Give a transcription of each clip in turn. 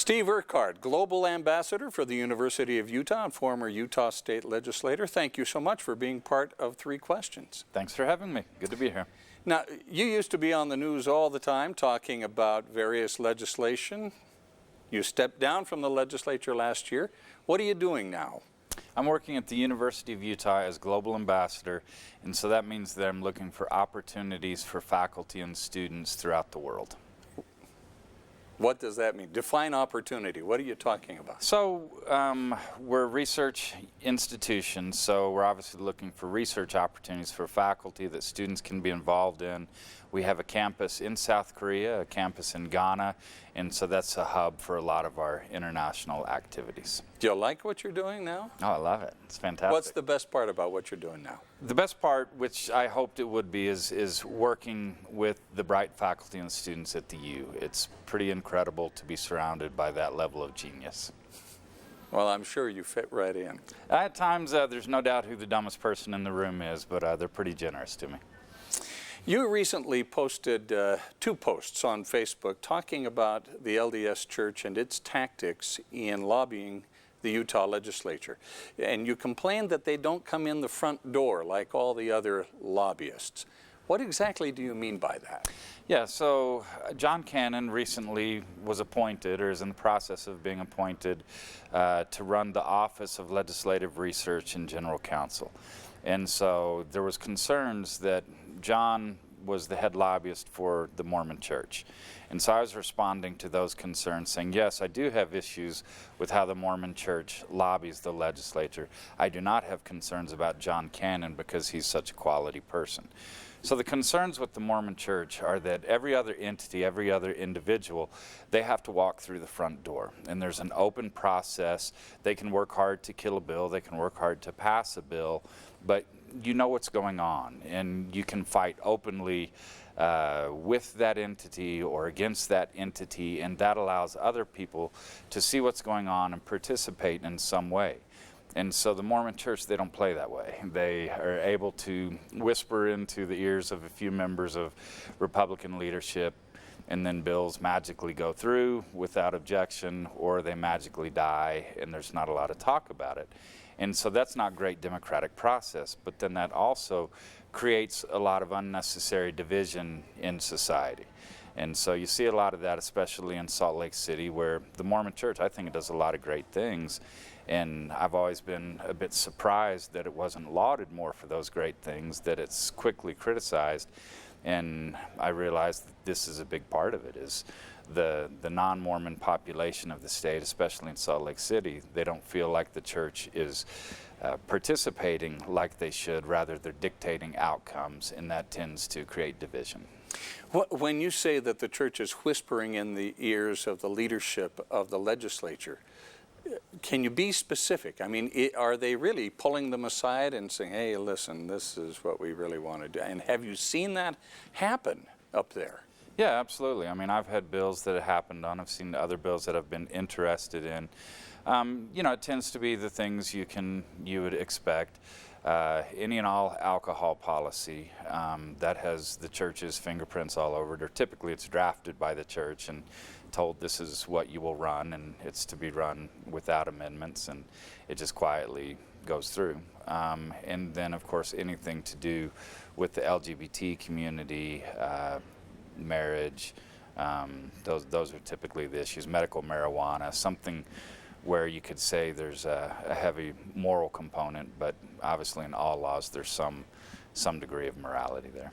Steve Urquhart, Global Ambassador for the University of Utah and former Utah State Legislator. Thank you so much for being part of Three Questions. Thanks for having me. Good to be here. Now, you used to be on the news all the time talking about various legislation. You stepped down from the legislature last year. What are you doing now? I'm working at the University of Utah as Global Ambassador, and so that means that I'm looking for opportunities for faculty and students throughout the world. What does that mean? Define opportunity. What are you talking about? So we're a research institution, so we're obviously looking for research opportunities for faculty that students can be involved in. We have a campus in South Korea, a campus in Ghana, and so that's a hub for a lot of our international activities. Do you like what you're doing now? Oh, I love it. It's fantastic. What's the best part about what you're doing now? The best part, which I hoped it would be, is working with the bright faculty and students at the U. It's pretty incredible to be surrounded by that level of genius. Well, I'm sure you fit right in. At times, there's no doubt who the dumbest person in the room is, but they're pretty generous to me. You recently posted 2 posts on Facebook talking about the LDS Church and its tactics in lobbying the Utah legislature. And you complained that they don't come in the front door like all the other lobbyists. What exactly do you mean by that? Yeah, so John Cannon recently was appointed, or is in the process of being appointed, to run the Office of Legislative Research and General Counsel. And so there was concerns that John was the head lobbyist for the Mormon Church. And so I was responding to those concerns saying, yes, I do have issues with how the Mormon Church lobbies the legislature. I do not have concerns about John Cannon because he's such a quality person. So the concerns with the Mormon Church are that every other entity, every other individual, they have to walk through the front door. And there's an open process. They can work hard to kill a bill. They can work hard to pass a bill. But you know what's going on, and you can fight openly with that entity or against that entity, and that allows other people to see what's going on and participate in some way. And so the Mormon Church, they don't play that way. They are able to whisper into the ears of a few members of Republican leadership, and then bills magically go through without objection, or they magically die, and there's not a lot of talk about it. And so that's not great democratic process, but then that also creates a lot of unnecessary division in society. And so you see a lot of that, especially in Salt Lake City, where the Mormon Church, I think it does a lot of great things. And I've always been a bit surprised that it wasn't lauded more for those great things, that it's quickly criticized. And I realized that this is a big part of it, is the non-Mormon population of the state, especially in Salt Lake City, they don't feel like the church is participating like they should. Rather, they're dictating outcomes, and that tends to create division. When you say that the church is whispering in the ears of the leadership of the legislature, can you be specific? I mean, are they really pulling them aside and saying, hey, listen, this is what we really want to do? And have you seen that happen up there? Yeah, absolutely. I mean, I've had bills that have happened on. I've seen other bills that I've been interested in. You know, it tends to be the things you would expect. Any and all alcohol policy that has the church's fingerprints all over it, or typically it's drafted by the church and told this is what you will run, and it's to be run without amendments, and it just quietly goes through. And then, of course, anything to do with the LGBT community, marriage, those are typically the issues. Medical marijuana, something where you could say there's a heavy moral component, but obviously in all laws there's some degree of morality there.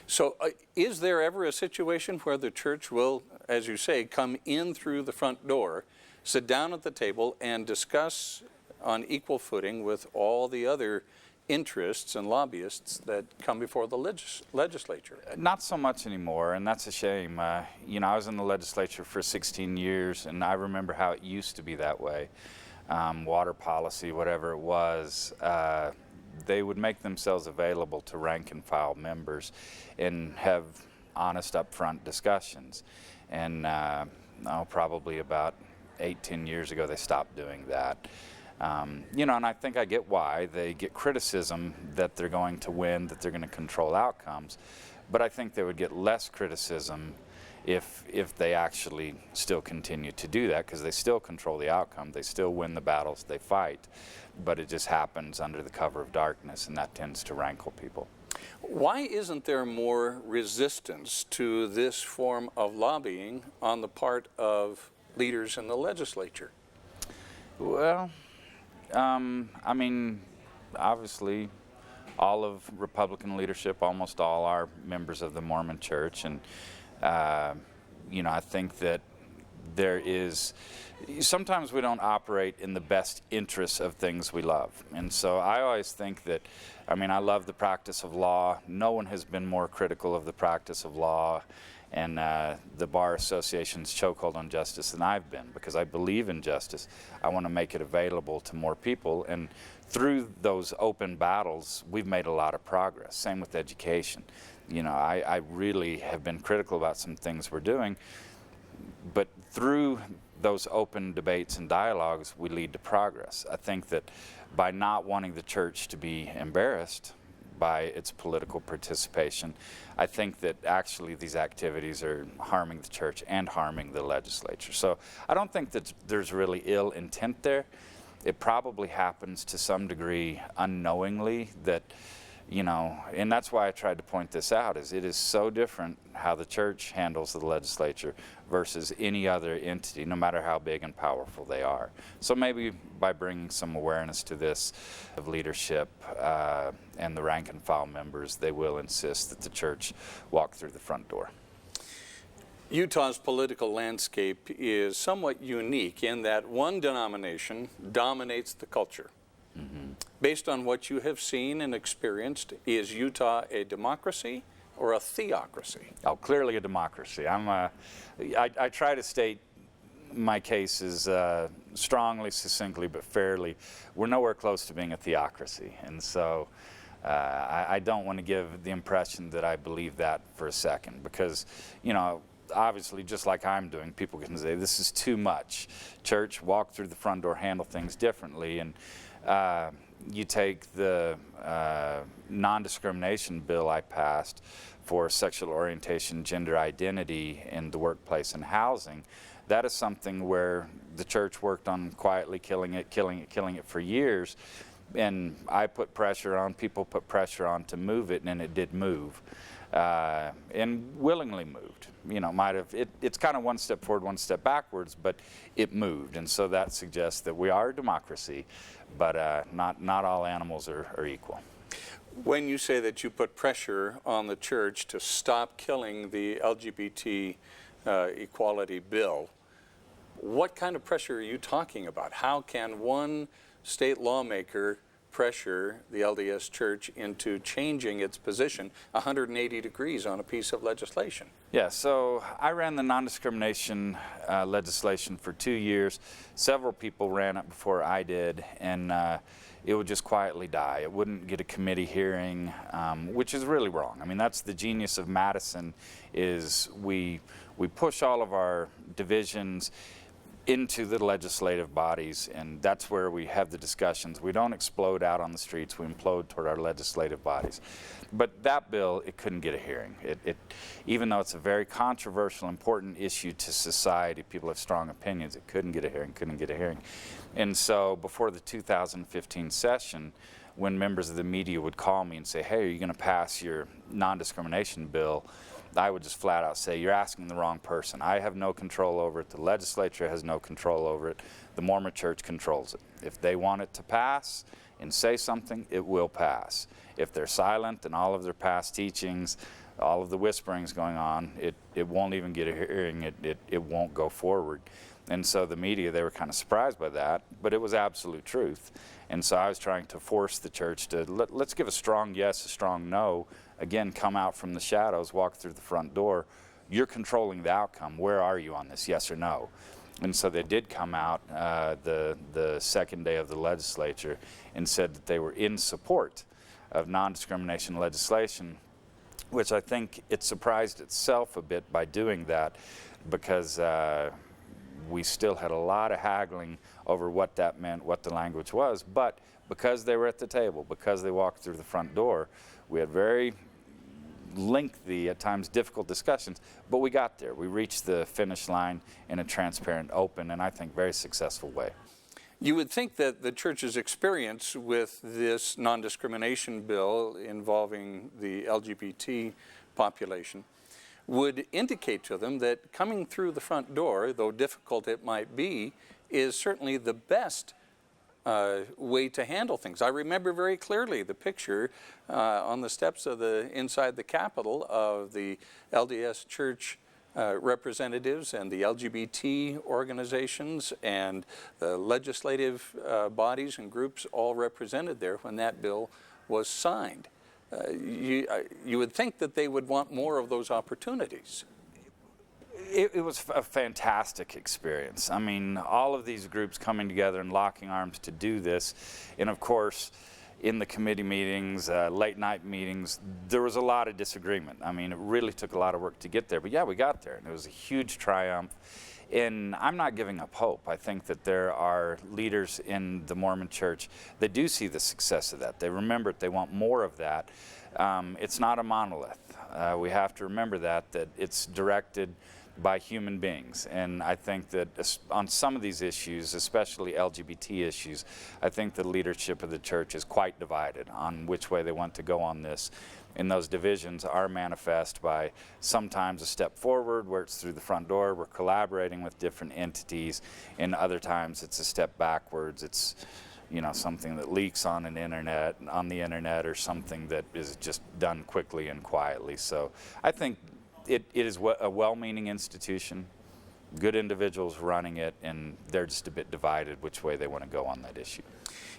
So is there ever a situation where the church will, as you say, come in through the front door, sit down at the table and discuss on equal footing with all the other interests and lobbyists that come before the legislature? Not so much anymore, and that's a shame. You know, I was in the legislature for 16 years, and I remember how it used to be that way. Water policy, whatever it was, they would make themselves available to rank and file members and have honest, upfront discussions. And probably about 8-10 years ago, they stopped doing that. You know, and I think I get why. They get criticism that they're going to win, that they're going to control outcomes. But I think they would get less criticism if they actually still continue to do that, because they still control the outcome, they still win the battles they fight, but it just happens under the cover of darkness, and that tends to rankle people. Why isn't there more resistance to this form of lobbying on the part of leaders in the legislature? Well, I mean, obviously, all of Republican leadership, almost all, are members of the Mormon Church, and you know, I think that there is, sometimes we don't operate in the best interests of things we love. And so I always think that, I mean, I love the practice of law. No one has been more critical of the practice of law and the Bar Association's chokehold on justice than I've been, because I believe in justice. I want to make it available to more people, and through those open battles, we've made a lot of progress. Same with education. You know, I really have been critical about some things we're doing, but through those open debates and dialogues, we lead to progress. I think that by not wanting the church to be embarrassed by its political participation, I think that actually these activities are harming the church and harming the legislature. So I don't think that there's really ill intent there. It probably happens to some degree unknowingly, that, you know, and that's why I tried to point this out, is it is so different how the church handles the legislature versus any other entity, no matter how big and powerful they are. So maybe by bringing some awareness to this of leadership and the rank and file members, they will insist that the church walk through the front door. Utah's political landscape is somewhat unique in that one denomination dominates the culture. Mm-hmm. Based on what you have seen and experienced, is Utah a democracy or a theocracy? Oh, clearly a democracy. I try to state my cases strongly, succinctly, but fairly. We're nowhere close to being a theocracy, and so I don't want to give the impression that I believe that for a second, because, you know, obviously, just like I'm doing, people can say this is too much. Church, walk through the front door, handle things differently. And you take the non-discrimination bill I passed for sexual orientation, gender identity in the workplace and housing. That is something where the church worked on quietly killing it for years. And I put pressure on, people put pressure on to move it, and it did move. And willingly moved. You know, it's kind of one step forward, one step backwards, but it moved. And so that suggests that we are a democracy, but not all animals are equal. When you say that you put pressure on the church to stop killing the LGBT equality bill, what kind of pressure are you talking about? How can one state lawmaker pressure the LDS Church into changing its position 180 degrees on a piece of legislation? Yeah, so I ran the non-discrimination legislation for 2 years. Several people ran it before I did, and it would just quietly die. It wouldn't get a committee hearing, which is really wrong. I mean, that's the genius of Madison, is we push all of our divisions into the legislative bodies, and that's where we have the discussions. We don't explode out on the streets, we implode toward our legislative bodies. But that bill, it couldn't get a hearing. Even though it's a very controversial, important issue to society, people have strong opinions, it couldn't get a hearing. And so before the 2015 session, when members of the media would call me and say, hey, are you going to pass your non-discrimination bill? I would just flat out say, you're asking the wrong person. I have no control over it. The legislature has no control over it. The Mormon Church controls it. If they want it to pass and say something, it will pass. If they're silent and all of their past teachings, all of the whisperings going on, it won't even get a hearing. It won't go forward. And so the media, they were kind of surprised by that, but it was absolute truth. And so I was trying to force the church to, let's give a strong yes, a strong no. Again, come out from the shadows, walk through the front door. You're controlling the outcome. Where are you on this, yes or no? And so they did come out the second day of the legislature and said that they were in support of non-discrimination legislation, which I think it surprised itself a bit by doing that, because we still had a lot of haggling over what that meant, what the language was. But because they were at the table, because they walked through the front door, we had very lengthy, at times difficult discussions, but we got there. We reached the finish line in a transparent, open, and I think very successful way. You would think that the church's experience with this non-discrimination bill involving the LGBT population would indicate to them that coming through the front door, though difficult it might be, is certainly the best way to handle things. I remember very clearly the picture on the steps of inside the Capitol of the LDS Church representatives and the LGBT organizations and the legislative bodies and groups all represented there when that bill was signed. You would think that they would want more of those opportunities. It was a fantastic experience. I mean, all of these groups coming together and locking arms to do this, and of course, in the committee meetings, late night meetings, there was a lot of disagreement. I mean, it really took a lot of work to get there, but yeah, we got there, and it was a huge triumph. And I'm not giving up hope. I think that there are leaders in the Mormon Church that do see the success of that. They remember it, they want more of that. It's not a monolith. We have to remember that it's directed by human beings. And I think that on some of these issues, especially LGBT issues, I think the leadership of the church is quite divided on which way they want to go on this. And those divisions are manifest by sometimes a step forward where it's through the front door, we're collaborating with different entities, and other times it's a step backwards. It's, you know, something that leaks on the internet, or something that is just done quickly and quietly. So I think it is a well-meaning institution, good individuals running it, and they're just a bit divided which way they want to go on that issue.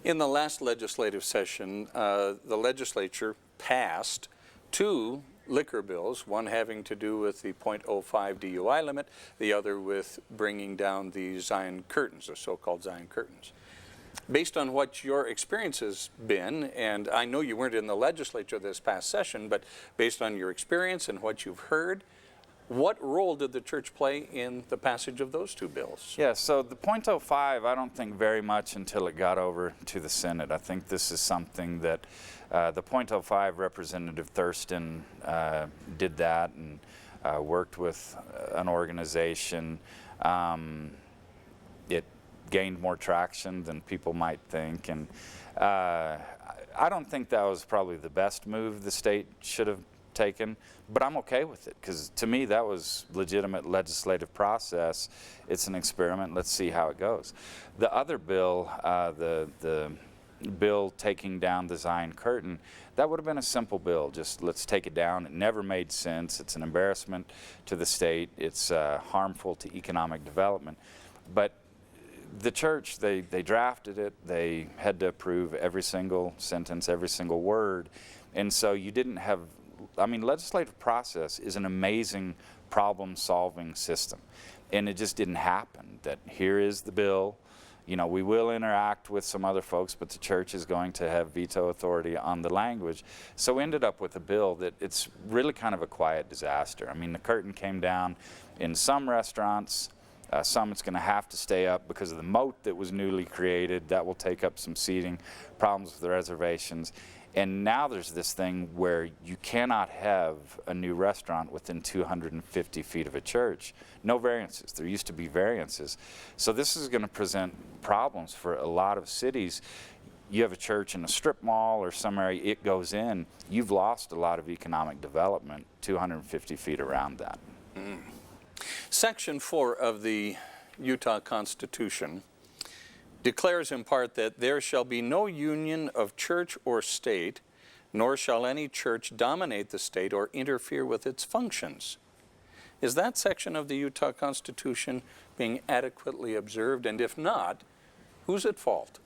In the last legislative session, the legislature passed 2 liquor bills, one having to do with the .05 DUI limit, the other with bringing down the Zion curtains, the so-called Zion curtains. Based on what your experience has been, and I know you weren't in the legislature this past session, but based on your experience and what you've heard, what role did the church play in the passage of those 2 bills? Yeah, so the .05, I don't think very much until it got over to the Senate. I think this is something that the .05 Representative Thurston did that and worked with an organization. It gained more traction than people might think, and I don't think that was probably the best move the state should have taken, but I'm okay with it, because to me that was legitimate legislative process. It's an experiment. Let's see how it goes. The other bill, the bill taking down the Zion curtain, that would have been a simple bill. Just let's take it down. It never made sense. It's an embarrassment to the state. It's harmful to economic development. But the church, they drafted it. They had to approve every single sentence, every single word. And so you didn't have, I mean, legislative process is an amazing problem-solving system. And it just didn't happen that here is the bill. You know, we will interact with some other folks, but the church is going to have veto authority on the language. So we ended up with a bill that it's really kind of a quiet disaster. I mean, the curtain came down in some restaurants. Some it's going to have to stay up because of the moat that was newly created. That will take up some seating, problems with the reservations. And now there's this thing where you cannot have a new restaurant within 250 feet of a church. No variances. There used to be variances. So this is going to present problems for a lot of cities. You have a church in a strip mall or some area, it goes in, you've lost a lot of economic development 250 feet around that. Mm. Section 4 of the Utah Constitution declares in part that there shall be no union of church or state, nor shall any church dominate the state or interfere with its functions. Is that section of the Utah Constitution being adequately observed? And if not, who's at fault?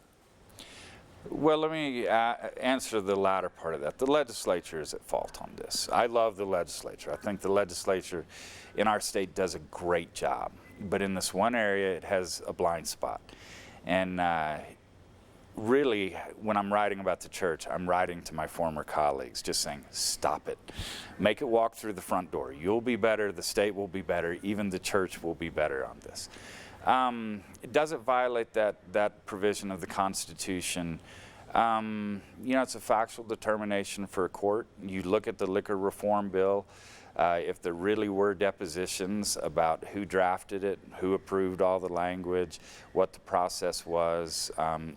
Well, let me answer the latter part of that. The legislature is at fault on this. I love the legislature. I think the legislature in our state does a great job. But in this one area, it has a blind spot. And really, when I'm writing about the church, I'm writing to my former colleagues, just saying, stop it. Make it walk through the front door. You'll be better, the state will be better, even the church will be better on this. Does it violate that provision of the Constitution? You know, it's a factual determination for a court. You look at the liquor reform bill. If there really were depositions about who drafted it, who approved all the language, what the process was,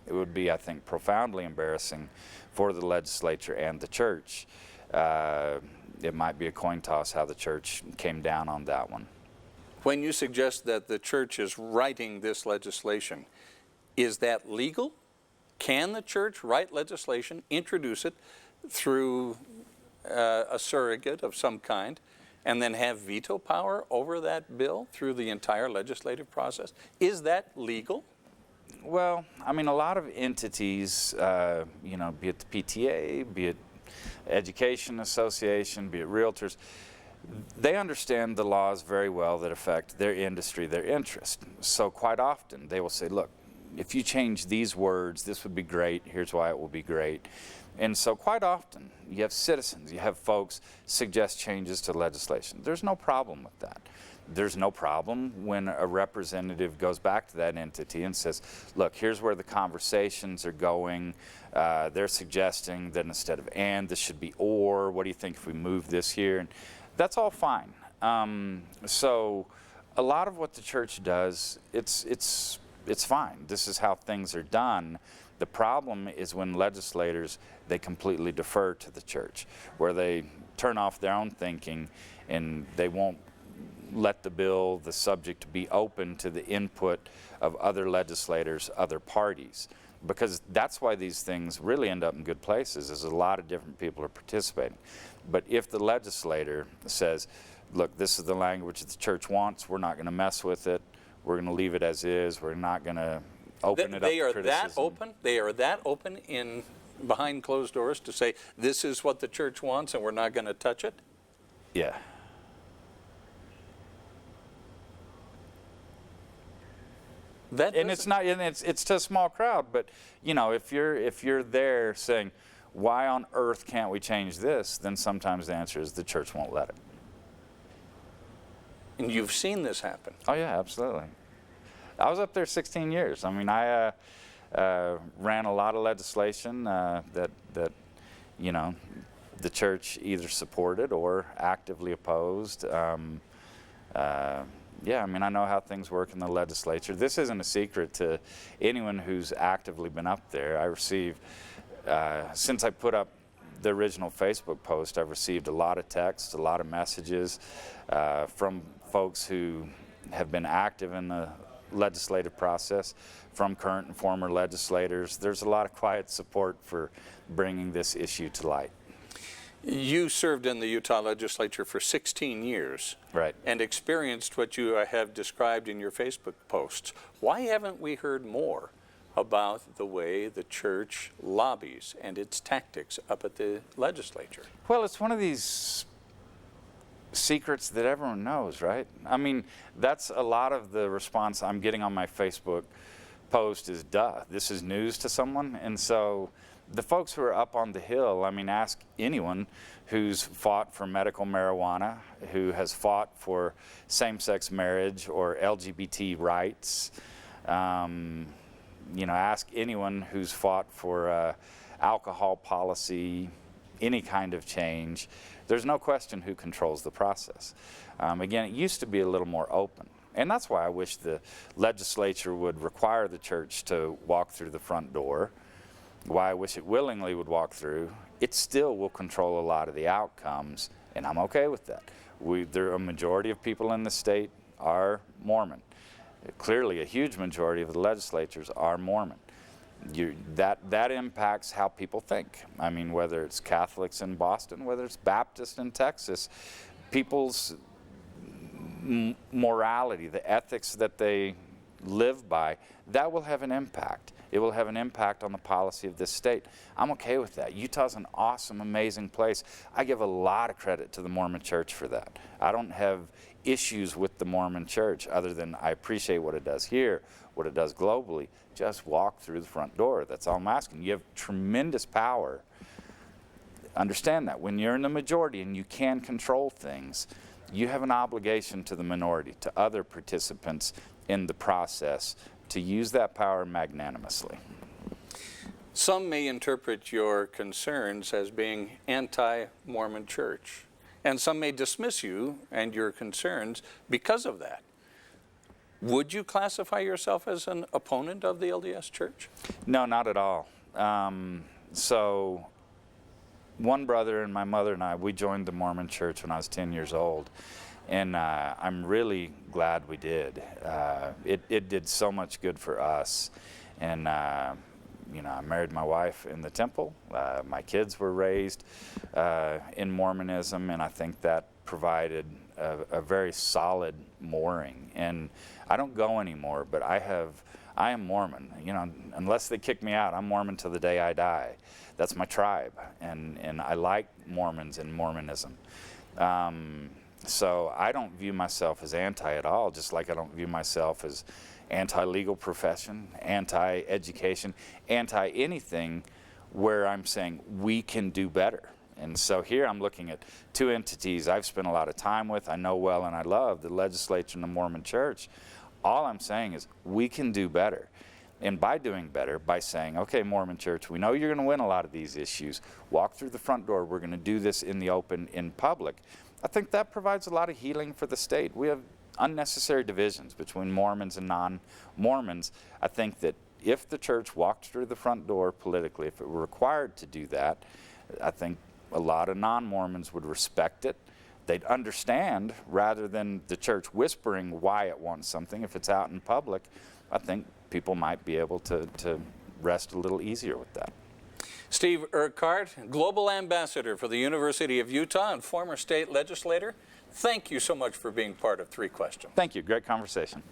it would be, I think, profoundly embarrassing for the legislature and the church. It might be a coin toss how the church came down on that one. When you suggest that the church is writing this legislation, is that legal? Can the church write legislation, introduce it through a surrogate of some kind, and then have veto power over that bill through the entire legislative process? Is that legal? Well, I mean, a lot of entities, you know, be it the PTA, be it Education Association, be it realtors, they understand the laws very well that affect their industry, their interest. So quite often they will say, look, if you change these words, this would be great, here's why it will be great. And so quite often you have citizens, you have folks suggest changes to legislation. There's no problem with that. There's no problem when a representative goes back to that entity and says, look, here's where the conversations are going. They're suggesting that instead of and, this should be or. What do you think if we move this here? And that's all fine. So a lot of what the church does, it's fine. This is how things are done. The problem is when legislators, they completely defer to the church, where they turn off their own thinking and they won't let the bill, the subject, be open to the input of other legislators, other parties. Because that's why these things really end up in good places, is a lot of different people are participating. But if the legislator says, look, this is the language that the church wants, we're not going to mess with it, we're going to leave it as is, we're not going to open it up to criticism. They are that open in behind closed doors to say, this is what the church wants and we're not going to touch it? Yeah. And it's not, and it's to a small crowd, but you know, if you're there saying, why on earth can't we change this? Then sometimes the answer is the church won't let it. And you've seen this happen. Oh yeah, absolutely. I was up there 16 years. I mean, I ran a lot of legislation that you know, the church either supported or actively opposed. Yeah, I mean, I know how things work in the legislature. This isn't a secret to anyone who's actively been up there. I receive, since I put up the original Facebook post, I've received a lot of texts, a lot of messages from folks who have been active in the legislative process, from current and former legislators. There's a lot of quiet support for bringing this issue to light. You served in the Utah legislature for 16 years. Right. And experienced what you have described in your Facebook posts. Why haven't we heard more about the way the church lobbies and its tactics up at the legislature? Well, it's one of these secrets that everyone knows, right? I mean, that's a lot of the response I'm getting on my Facebook post is, duh, this is news to someone. And so the folks who are up on the Hill, I mean, ask anyone who's fought for medical marijuana, who has fought for same-sex marriage or LGBT rights. You know, ask anyone who's fought for alcohol policy, any kind of change. There's no question who controls the process. Again, it used to be a little more open. And that's why I wish the legislature would require the church to walk through the front door. Why I wish it willingly would walk through. It still will control a lot of the outcomes, and I'm okay with that. There are a majority of people in the state are Mormon. Clearly, a huge majority of the legislatures are Mormon. That impacts how people think. I mean, whether it's Catholics in Boston, whether it's Baptists in Texas, people's morality, the ethics that they live by, that will have an impact. It will have an impact on the policy of this state. I'm okay with that. Utah's an awesome, amazing place. I give a lot of credit to the Mormon Church for that. I don't have issues with the Mormon Church other than I appreciate what it does here, what it does globally. Just walk through the front door. That's all I'm asking. You have tremendous power. Understand that. When you're in the majority and you can control things, you have an obligation to the minority, to other participants in the process, to use that power magnanimously. Some may interpret your concerns as being anti-Mormon church, and some may dismiss you and your concerns because of that. Would you classify yourself as an opponent of the LDS Church? No, not at all. So one brother and my mother and I, we joined the Mormon Church when I was 10 years old. And I'm really glad we did. It did so much good for us. And you know, I married my wife in the temple. My kids were raised in Mormonism, and I think that provided a very solid mooring. And I don't go anymore, but I am Mormon. You know, unless they kick me out, I'm Mormon till the day I die. That's my tribe, and I like Mormons and Mormonism. So I don't view myself as anti at all, just like I don't view myself as anti-legal profession, anti-education, anti-anything where I'm saying we can do better. And so here I'm looking at two entities I've spent a lot of time with, I know well and I love, the legislature and the Mormon Church. All I'm saying is we can do better. And by doing better, by saying, okay, Mormon Church, we know you're going to win a lot of these issues. Walk through the front door. We're going to do this in the open, in public. I think that provides a lot of healing for the state. We have unnecessary divisions between Mormons and non-Mormons. I think that if the church walked through the front door politically, if it were required to do that, I think a lot of non-Mormons would respect it. They'd understand, rather than the church whispering why it wants something. If it's out in public, I think people might be able to rest a little easier with that. Steve Urquhart, Global Ambassador for the University of Utah and former state legislator, thank you so much for being part of Three Questions. Thank you. Great conversation.